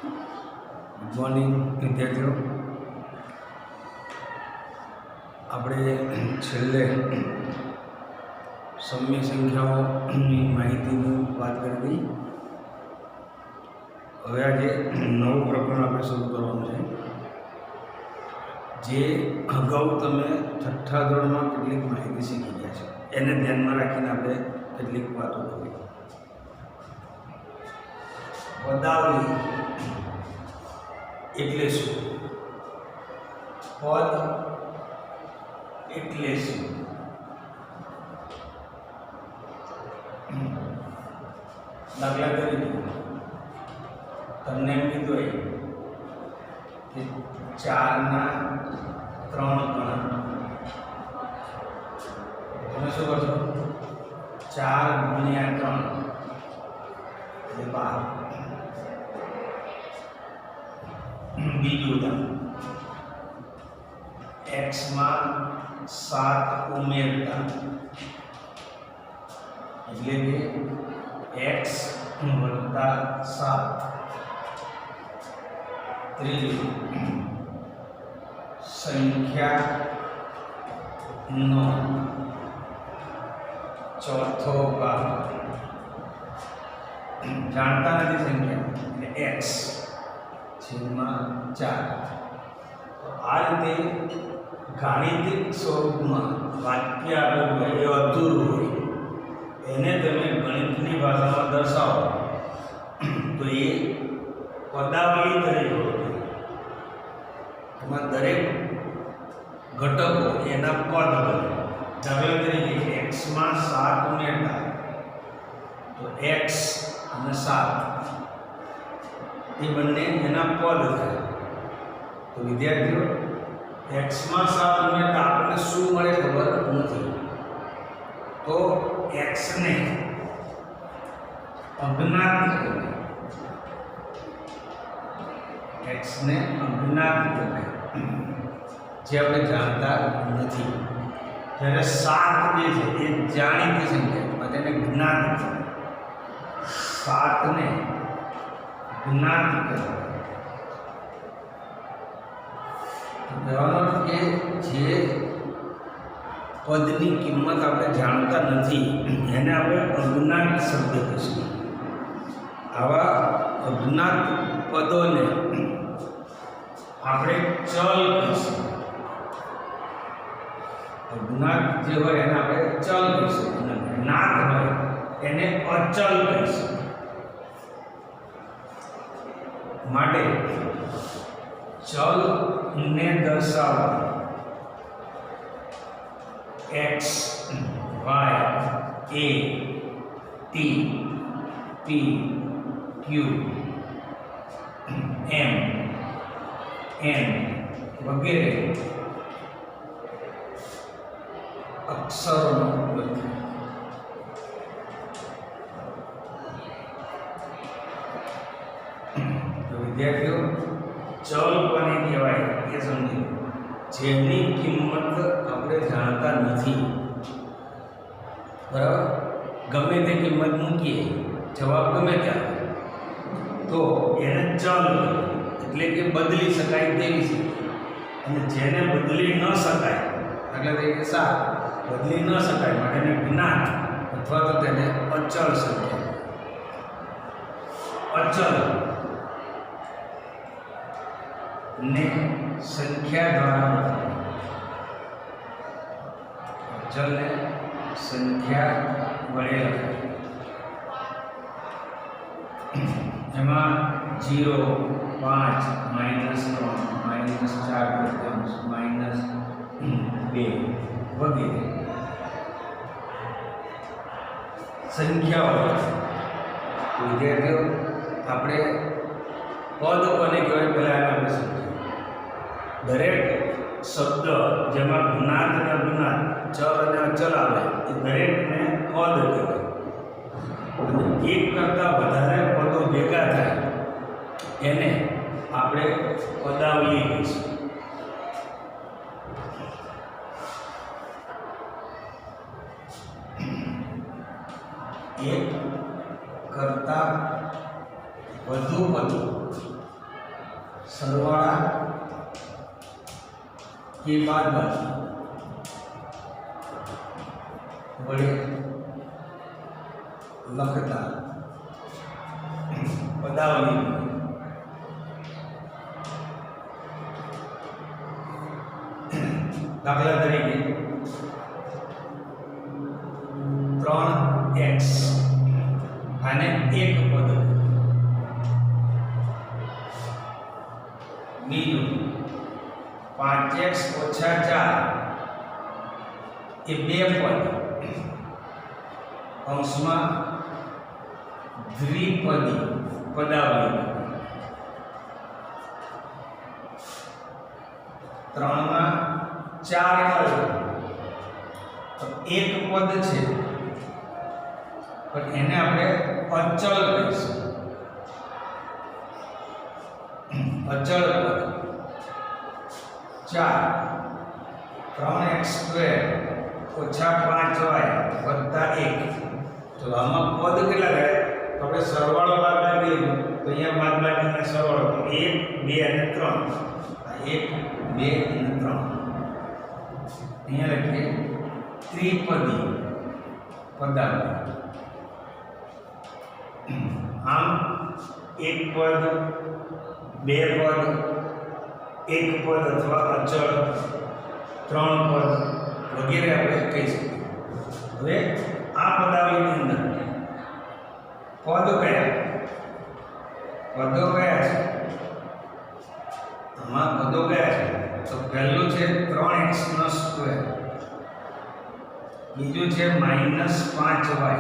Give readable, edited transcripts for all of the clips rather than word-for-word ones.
Good morning વિદ્યાર્થીઓ. આપણે છેલ્લે સમય સંખ્યાઓની માહિતીની વાત કરી હતી. હવે આજે નવું પ્રકરણ આપણે શરૂ કરવાનું છે, જે અગાઉ તમે છઠ્ઠા ધોરણમાં કેટલીક માહિતી શીખી ગયા છે. એને ધ્યાનમાં રાખીને આપણે કેટલીક વાતો કરી. પદાવલી એટલે શું? પદ એટલે શું? દાખલા તરીકે તમને એમ કીધું હોય કે 4ના 3 ગણા. તમે શું કરશો? 4 ગુણ્યા 3 એટલે 12. બીજું ઉદાહરણ, x માં 7 ઉમેરતા એટલે કે x વત્તા 7. ત્રીજું, સંખ્યાનો ચોથો ભાગ. જાણતા નથી સંખ્યા એટલે x છેદમાં 4. આ રીતે ગાણિતિક સ્વરૂપમાં વાક્ય આપેલું હોય એ અધૂરું હોય, એને તમે ગણિતની ભાષામાં દર્શાવો તો એ પદાવલી તરીકે ઓળખાય. એમાં દરેક ઘટકો એના પદ બને. દાખલા તરીકે x માં 7 ઉમેરતા તો x અને 7 એ બંને એના પદ થાય. તો વિદ્યાર્થીઓ, x માં 7 ઉમેરતા આપણને શું મળે ખબર નથી, તો x ને અજ્ઞાત કહેવાય. x ને અજ્ઞાત કહેવાય, જે આપણે જાણતા નથી. જ્યારે 7 જે છે એ જાણીતી સંખ્યા, તેને જ્ઞાત કહેવાય. 7 ને જ્ઞાત કહેવાય. કહેવાનો કે જે પદની કિંમત આપણે જાણતા નથી એને આપણે અજ્ઞાત શબ્દ કહીશું. આવા અજ્ઞાત પદોને આપણે ચલ કહીશું. અજ્ઞાત જે હોય એને આપણે ચલ કહીશું, અને જ્ઞાત હોય એને અચલ કહીશું. માટે ચલ ને દર્શાવવા x, y, a, t, p, q, m, n વગેરે અક્ષરોનો ઉપયોગ થાય. તો વિદ્યાર્થીઓ, ચલ કોને કહેવાય એ સમજી લો. જેની કિંમત આપણે જાણતા નથી. બરાબર? ગમે તે કિંમત મૂકીએ, જવાબ ગમે ત્યાં, તો એને ચલ એટલે કે બદલી શકાય તેવી છે. અને જેને બદલી ન શકાય, દાખલા તરીકે 7 બદલી ન શકાય માટે એને જ્ઞાત અથવા તો તેને અચળ સંખ્યા. અચળ ને સંખ્યા દ્વારા બદલાય. અચળને સંખ્યા વડે લખાય. એમાં 0, 5, -3, -4, -2 વગેરે સંખ્યાઓ. વિદ્યાર્થીઓ, આપણે પદ કોને કહેવાય પહેલાં આપણે સમજીએ. દરેક શબ્દ જેમાં જ્ઞાત અને અજ્ઞાત, ચલ અને અચલ આવે એ દરેકને પદ કહેવાય. અને એક કરતાં વધારે પદો ભેગા થાય એને આપણે પદાવલી કહીશું. એક કરતાં વધુ પદો सरवाड़ा के बाद वड़े लखता पदावली दाखला तरीके 3x आने एक पद बीजू 5x - 4 ये बे पद अंशमा द्विपदी पदावली 3 में 4 तो एक पद है पर एने आपणे अचल कहीशुं अचल पद 4 3x² - 5y + 1 तो આમાં પદ કેટલા થાય તો આપણે સરવાળો બાદબાકી લીધું તો અહીંયા બાદબાકીનો સરવાળો 1 2 અને 3 1 2 અને 3 અહીંયા લખીએ ત્રિપદી પદાવલી આમ એક પદ બે પદ એક પદ અથવા અચળ ત્રણ પદ વગેરે આપણે કહી શકીએ હવે આ પદાવલીની અંદર પદો કયા છે આમાં પદો કયા છે તો પહેલું છે 3x², બીજું છે -5y,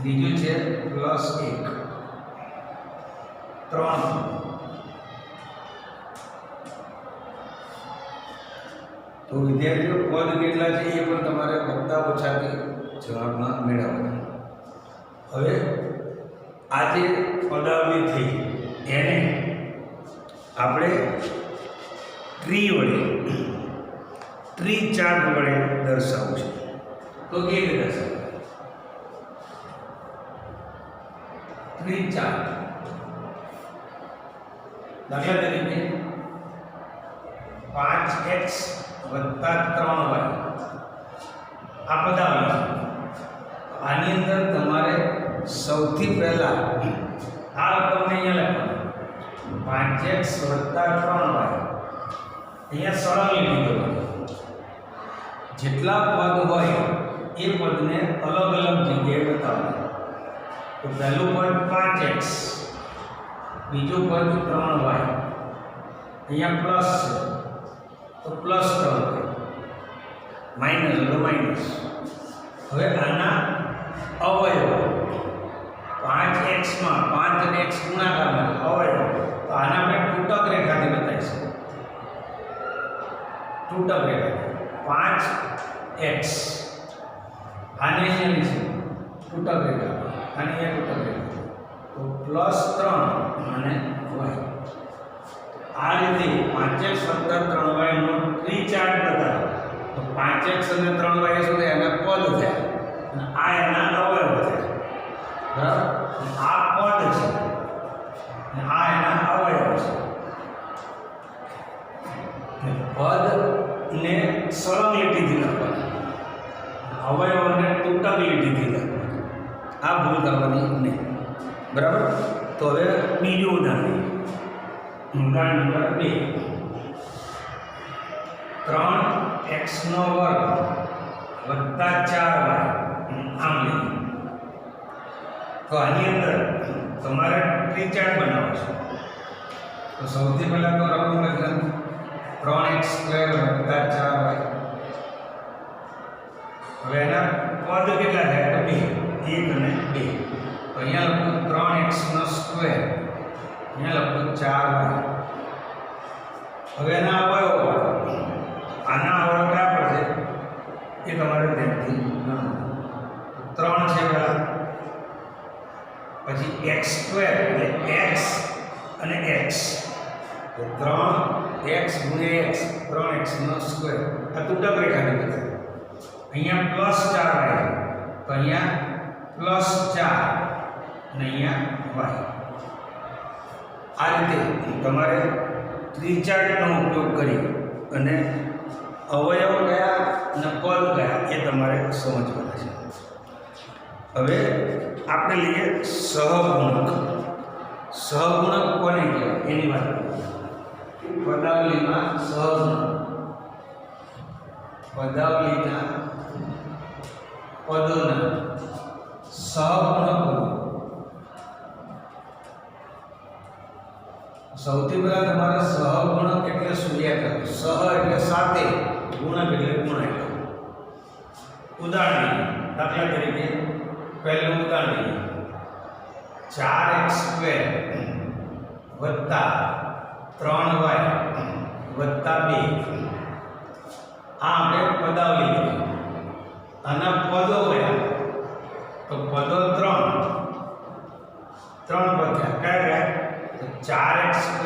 ત્રીજું છે +1 3 તો વિદ્યાર્થીઓ પદ કેટલા છે એ પણ તમારે વત્તા ઓછાથી જવાબમાં મેળવવાના હવે આ જે પદાવલી થઈ એને આપણે ટ્રી ચાર્ટ વડે દર્શાવવું છે તો કેવી રીતે દર્શાવવું ટ્રી ચાર્ટ દાખલા તરીકે 5x + 3y આ પદાવલી આની અંદર તમારે સૌથી પહેલા આ રકમને અહીંયા લખવાનું 5x + 3y અહીંયા સરળ લીટી દોરવાની જેટલા પદ હોય એ પદને અલગ અલગ જગ્યાએ બતાવવાનું તો પહેલું પદ 5x, બીજું પદ 3y, અહીંયા પ્લસ છે તો +3y, માઇનસ એટલે માઇનસ. હવે આના અવયવ 5x માં 5 અને x ગુણાકારમાં અવયવ તો આને આપણે તૂટક રેખાથી બતાવીશું. તૂટક રેખા 5x આને અહીંયા લઈશું તૂટક રેખા અને અહીંયા તૂટક રેખા તો +3 અને y આ રીતે 5x + 3y નો ટ્રી ચાર્ટ બતાવો તો 5x અને 3y શું થાય એના પદ થયા અને આ એના અવયવ થયા બરાબર. આ પદ છે અને આ એના અવયવ છે. પદ ને સરળ લીટીથી લખવાનું, અવયવને તૂટક લીટીથી લખવાનું. આ ભૂલ કરવાની નહીં બરાબર. તો હવે બીજું ઉદાહરણ ઉદાહરણ નંબર 2 3x² + 4y આમ લઈએ તો આની અંદર તમારે ટ્રી ચાર્ટ બનાવવો છે. તો સૌથી પહેલા તો રકમ લખવાનું 3x² + 4y. હવે એના પદ કેટલા થાય તો 2 1 અને 2 તો અહીંયા લખું 3x², અહીંયા લખું 4y. હવે એના અવયવ આના અવયવ કયા પડશે એ તમારે ધ્યાનથી ગણવાનું. 3 છે પહેલા, પછી x² એટલે x અને x તો 3x × x 3x² આ તૂટક રેખાની બતાવે. અહીંયા +4y તો અહીંયા +4 અને અહીંયા y. આ રીતે તમારે ત્રિચાર્ટનો ઉપયોગ કરી અને અવયવ કયા અને પદ કયા એ તમારે સમજવાના છે. હવે આપણે લઈએ સહગુણક. સહગુણક કોને કહેવાય એની વાત કરીએ. પદાવલીમાં સહગુણક, પદાવલીના પદોના સહગુણકો. સૌથી પહેલા તમારે સહગુણક એટલે શું યાદ સહ એટલે સાથે, ગુણક એટલે ગુણાકાર. ઉદાહરણ દાખલા તરીકે પહેલું ઉદાહરણ 4x² વત્તા 3y વત્તા 2. આ આપણે પદાવલી કરી. આના પદો કયા? તો પદો 3 પદ કયા? 4x²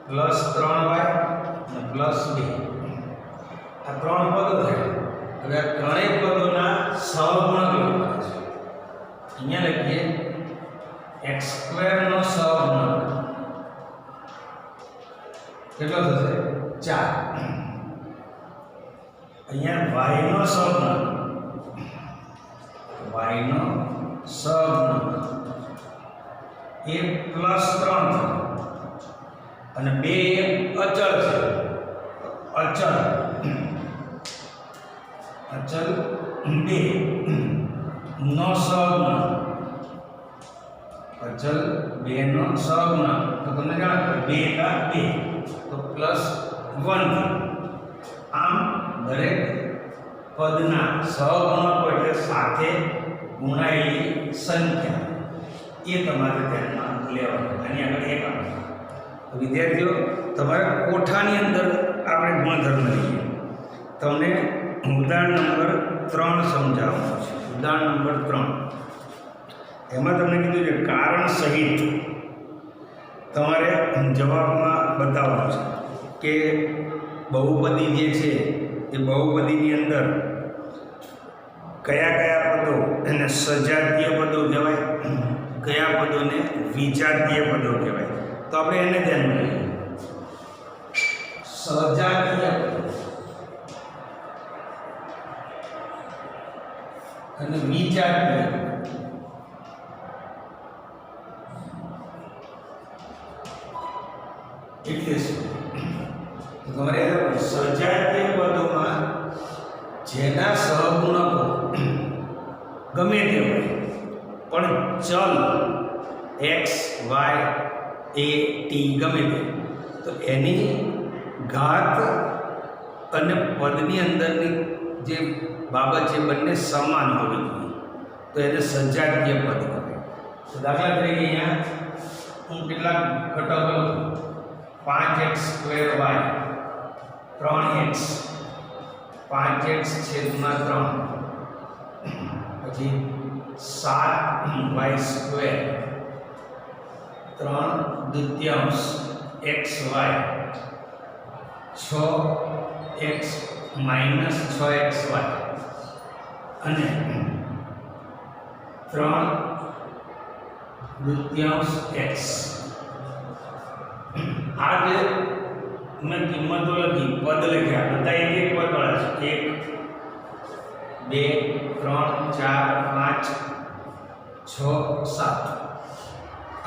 પ્લસ 3y અને પ્લસ 2. આ 3 પદો થયા. હવે આ ત્રણેય પદોના સહગુણક લખવાના છે. અહીંયા લખીએ x² નો સહગુણક કેટલો થશે? 4. અહીંયા y નો સહગુણક, y નો સહગુણક એ પ્લસ 3 અને 2 એ અચળ છે. અચળ 2 નો સહગુણક, અચળ 2 નો સહગુણક તો તમને જાણો 2 કા 2 તો પ્લસ 1. આમ દરેક પદના સહગુણકો એટલે સાથે ગુણાયેલી સંખ્યા એ તમારે ધ્યાનમાં લેવાનું. આની આગળ એક આવે. વિદ્યાર્થીઓ તમારે કોઠાની અંદર આપણે ગુણધર્મ લઈએ. તમને ઉદાહરણ નંબર 3 સમજાવવાનું છે. ઉદાહરણ નંબર 3 એમાં તમને કીધું છે કારણ સહિત તમારે જવાબમાં બતાવવાનું છે કે બહુપદી જે છે એ બહુપદીની અંદર કયા કયા પદો એને સજાતીય પદો કહેવાય, કયા પદોને વિજાતીય પદો કહેવાય. તો આપણે એને ધ્યાનમાં લઈએ. સજાતીય અને વિજાતીય. એટલે શું? તમારે સજાતીય પદોમાં જેના સહગુણકો ગમે તે હોય પણ ચલ x y a t ગમે તે, તો એની ઘાત અને પદની અંદરની જે બાબત છે બંને સમાન હોવી જોઈએ, તો એને સજાતીય પદ કહેવાય. તો દાખલા તરીકે અહીંયા હું કેટલાક ઘટકો 5x² y 3x 5x છેદમાં 3 પછી 7y² 3/2 xy 6x minus 6xy અને 3/2x. આ જે મેં કિંમતો લખી, પદ લખ્યા, બધા એક એક પદ વાળા છે. 1 2 3 4 5 6 7.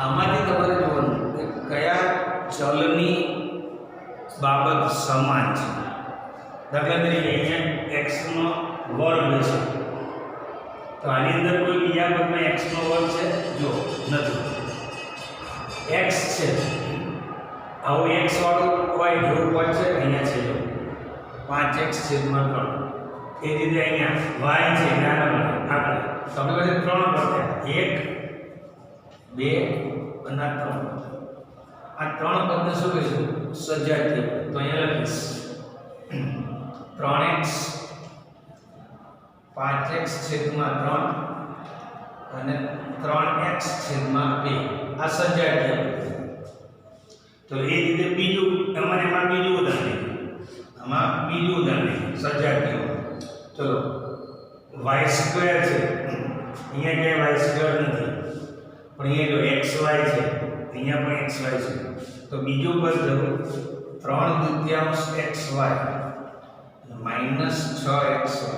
આમાંથી તમારે જોવાનું કે કયા ચલની બાબત સમાન છે. દાખલા તરીકે અહીંયા x નો વર્ગ છે, તો આની અંદર કોઈ બીજા પદમાં x નો વર્ગ છે? જો નથી. x છે આવું x વાળું હોય જેવું પદ છે અહીંયા છે જો 5x છેદમાં 3. એ જ રીતે અહીંયા y છે આગળ તો આપણે પાસે 3 પદ થયા 1 2 અને 3. આ 3 પદને શું કહીશું? સજાતીય. તો અહીંયા લખીશ 3x 5x છેદમાં 3 અને 3x છેદમાં 2. આ સજાતીય. તો એ રીતે બીજું એમાં બીજું ઉદાહરણ આમાં બીજું ઉદાહરણ સજાતીય. ચલો y² છે, અહીંયા ક્યાંય y² નથી, પણ અહીંયા જો xy છે, અહીંયા પણ xy છે, તો બીજું પદ લખો 3/2 xy માઇનસ 6xy.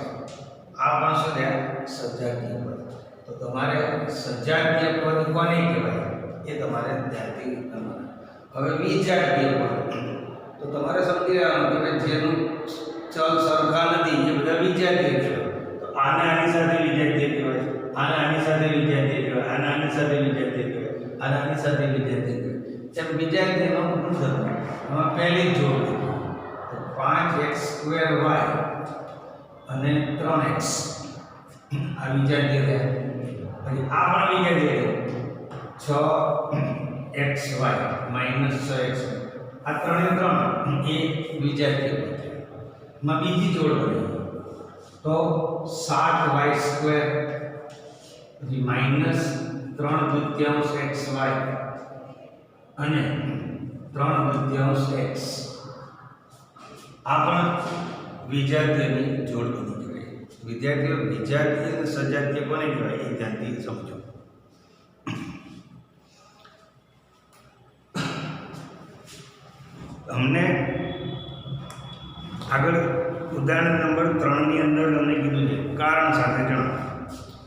આ પણ શું થયા? સજાતીય પદ. તો તમારે સજાતીય પદ કોને કહેવાય એ તમારે ધ્યાનથી કરવાનું. હવે વિજાતીય પદ તો તમારે સમજી લેવાનું કે જેનું ચલ સરખા નથી એ બધા વિજાતીય કહેવાય. તો આને આની સાથે વિજાતીય કહેવાય, આને આની સાથે વિજાતીય કહેવાય, આને આની સાથે વિજાતીય કહેવાય, આને આની સાથે વિજાતીય કહેવાય. જેમ વિજાતીયનો ગુણધર્મ એમાં પહેલી જોડ 5x² y અને 3x આ વિજાતીય રહ્યા. પછી આ પણ વિજાતીય 6xy માઇનસ 6xy. આ 3 એ વિજાતીય પદ. માં બીજી જોડ બની તો 7y² પછી માઇનસ 3/2 xy અને 3/2 x. આ પણ વિજાતીયની જોડ બની કહેવાય. વિજાતીય અને સજાતીય કોને કહેવાય એ ધ્યાનથી સમજો. हमने આગળ ઉદાહરણ નંબર 3 ની અંદર તમને કીધું છે કારણ સાથે જણાવો.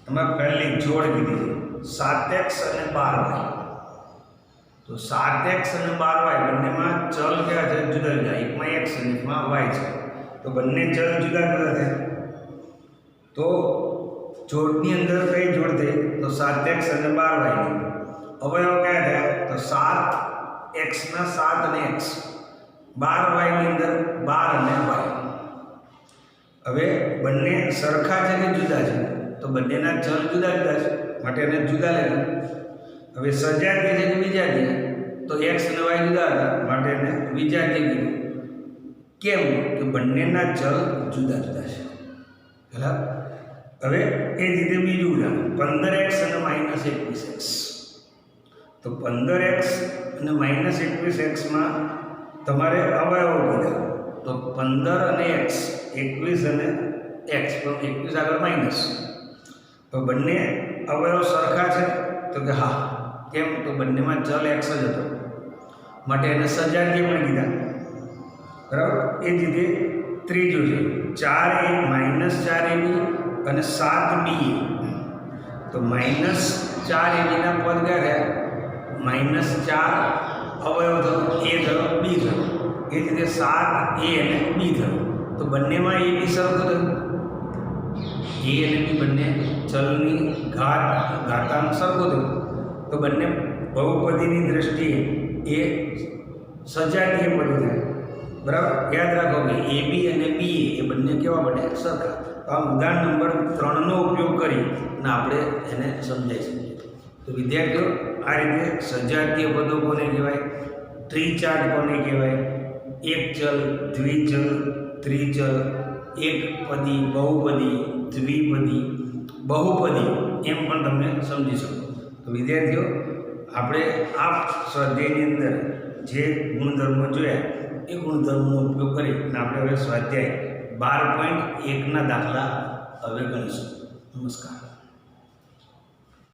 તમે પહેલી જોડ કીધી છે 7x અને 12y. તો 7x અને 12y બંનેમાં ચલ કયા છે? જુદા જુદા. એકમાં x અને એકમાં y છે. તો બંને ચલ જુદા જુદા છે. તો જોડની અંદર કઈ જોડ થઈ? તો 7x અને 12y. અવયવ કયા થયા? તો 7x ના 7 અને x, 12y ની અંદર 12 અને y. હવે બંને સરખા છે કે જુદા છે? તો બંનેના ચલ જુદા જુદા છે માટે એને જુદા લેવા. હવે સજાતીય છે કે વિજાતીય? તો x અને y જુદા હતા માટે એને વિજાતીય કીધું. કેમ? કે બંનેના ચલ જુદા જુદા છે. બરાબર. હવે એ જ રીતે બીજું ઉદાહરણ 15x અને -21x. તો 15x અને -21x માં તમારે અવયવો કીધા. તો 15 અને x, 21 અને x, પણ 21 આગળ માઇનસ. તો બંને અવયવ સરખા છે? તો કે હા. કેમ? તો બંનેમાં ચલ x જ હતો માટે એને સજાતીય પણ કીધા. બરાબર. એ જ રીતે ત્રીજું છે 4a -4ab અને 7ba. તો -4ab ના પદ કયા થયા? -4 અવયવ થયો, a થયો, b થયો. એ જ રીતે 7a અને b થયો. તો બંનેમાં a b સરખું થયું. a અને b બંને ચલની ઘાતાંક સરખું થયું. તો બંને બહુપદીની દ્રષ્ટિએ એ સજાતીય પદ થાય. બરાબર. યાદ રાખો કે ab અને ba એ બંને કેવા બને? સરખા. તો આ ઉદાહરણ નંબર 3 નો ઉપયોગ કરીને આપણે એને સમજાવી શકીએ. તો વિદ્યાર્થીઓ, આ રીતે સજાતીય પદો કોને કહેવાય, ત્રિચાર્ટ કોને કહેવાય, એક ચલ, દ્વિચલ, ત્રિચલ, એકપદી, બહુપદી, દ્વિપદી, બહુપદી એમ પણ તમે સમજી શકો. તો વિદ્યાર્થીઓ, આપણે આ સ્વાધ્યાયની અંદર જે ગુણધર્મો જોયા એ ગુણધર્મનો ઉપયોગ કરીને આપણે હવે સ્વાધ્યાય 12.1 ના દાખલા હવે ગણીશું. નમસ્કાર.